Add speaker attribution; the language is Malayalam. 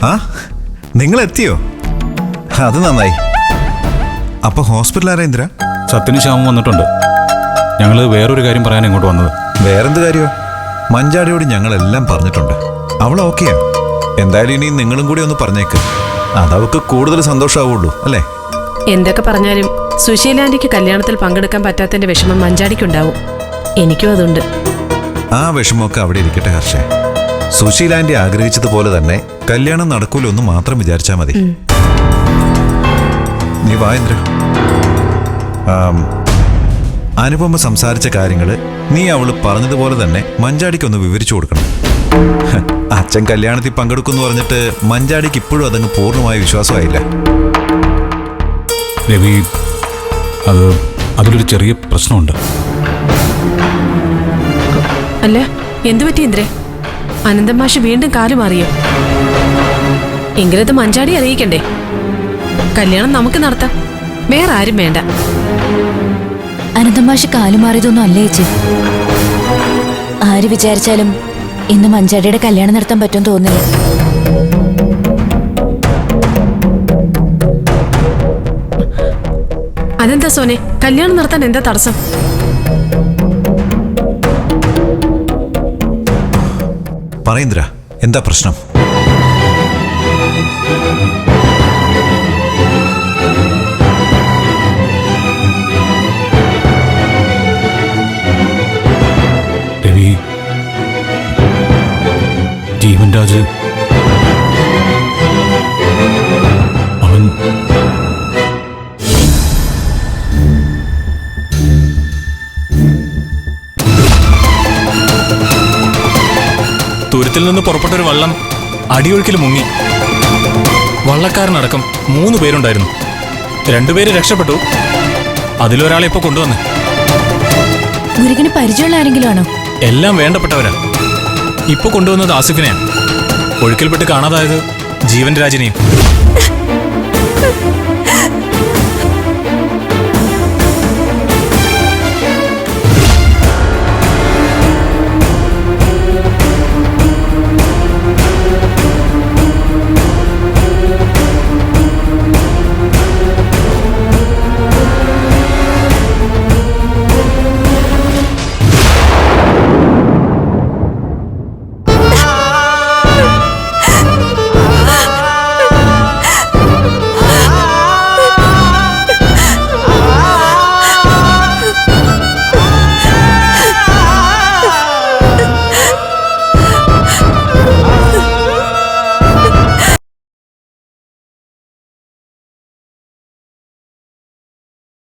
Speaker 1: ആ, നിങ്ങൾ എത്തിയോ? അത് നന്നായി. അപ്പൊ ഹോസ്പിറ്റൽ ആരാ ഇന്ദ്ര?
Speaker 2: സത്യന് ശ്യാമം വന്നിട്ടുണ്ട്. ഞങ്ങൾ വേറൊരു കാര്യം പറയാൻ ഇങ്ങോട്ട് വന്നത്.
Speaker 1: വേറെന്ത് കാര്യമോ? മഞ്ചാടിയോട് ഞങ്ങളെല്ലാം പറഞ്ഞിട്ടുണ്ട്. അവൾ ഓക്കെയാ. എന്തായാലും ഇനി നിങ്ങളും കൂടി ഒന്ന് പറഞ്ഞേക്ക്. അതവൾക്ക് കൂടുതൽ സന്തോഷമാവുള്ളൂ അല്ലേ?
Speaker 3: എന്തൊക്കെ പറഞ്ഞാലും സുശീലാന്റിക്ക് കല്യാണത്തിൽ പങ്കെടുക്കാൻ പറ്റാത്തതിന്റെ വിഷമം മഞ്ചാടിക്കുണ്ടാവും. എനിക്കും അതുണ്ട്.
Speaker 1: ആ വിഷമമൊക്കെ അവിടെ ഇരിക്കട്ടെ ഹർഷേ. സുശീലാന്റി ആഗ്രഹിച്ചതുപോലെ തന്നെ കല്യാണം നടക്കൂലൊന്ന് മാത്രം വിചാരിച്ചാൽ മതി. നീ വാ ഇന്ദ്ര. അനുപമ സംസാരിച്ച കാര്യങ്ങള് നീ അവള് പറഞ്ഞതുപോലെ തന്നെ മഞ്ചാടിക്കൊന്ന് വിവരിച്ചു കൊടുക്കണം. അച്ഛൻ കല്യാണത്തിൽ പങ്കെടുക്കുമെന്ന് പറഞ്ഞിട്ട് മഞ്ചാടിക്ക് ഇപ്പോഴും അതങ്ങ് പൂർണ്ണമായ വിശ്വാസമായില്ല.
Speaker 2: രവി, അതിലൊരു ചെറിയ പ്രശ്നമുണ്ട്.
Speaker 3: അല്ല, എന്തു പറ്റി ഇന്ദ്രേ? അനന്തൻ മാഷ് വീണ്ടും കാലു മാറിയോ? എങ്കിലത് മഞ്ചാടി അറിയിക്കണ്ടേ? കല്യാണം നമുക്ക് നടത്താം, വേറെ ആരും വേണ്ട.
Speaker 4: അനന്തൻ മാഷ് കാലുമാറിയതൊന്നും അല്ലേ ചേച്ചി. ആര് വിചാരിച്ചാലും ഇന്ന് മഞ്ചാടിയുടെ കല്യാണം നടത്താൻ പറ്റും തോന്നില്ല.
Speaker 3: അതെന്താ സോനെ, കല്യാണം നടത്താൻ എന്താ തടസ്സം?
Speaker 1: പറയിന്ദ്ര, എന്താ പ്രശ്നം?
Speaker 2: രവി, ജീവൻ രാജ് അവൻ
Speaker 5: തുരുത്തിൽ നിന്ന് പുറപ്പെട്ടൊരു വള്ളം അടിയൊഴുക്കിൽ മുങ്ങി. വള്ളക്കാരനടക്കം 3 പേരുണ്ടായിരുന്നു. 2 പേര് രക്ഷപ്പെട്ടു. അതിലൊരാളെ ഇപ്പൊ കൊണ്ടുവന്ന്.
Speaker 4: മുരുകന് പരിചയമുള്ള ആരെങ്കിലും ആണോ?
Speaker 5: എല്ലാം വേണ്ടപ്പെട്ടവരാ. ഇപ്പൊ കൊണ്ടുവന്നത് ആസിഫിനെയാണ്. ഒഴുക്കിൽപ്പെട്ട് കാണാതായത് ജീവൻ രാജിനെയും.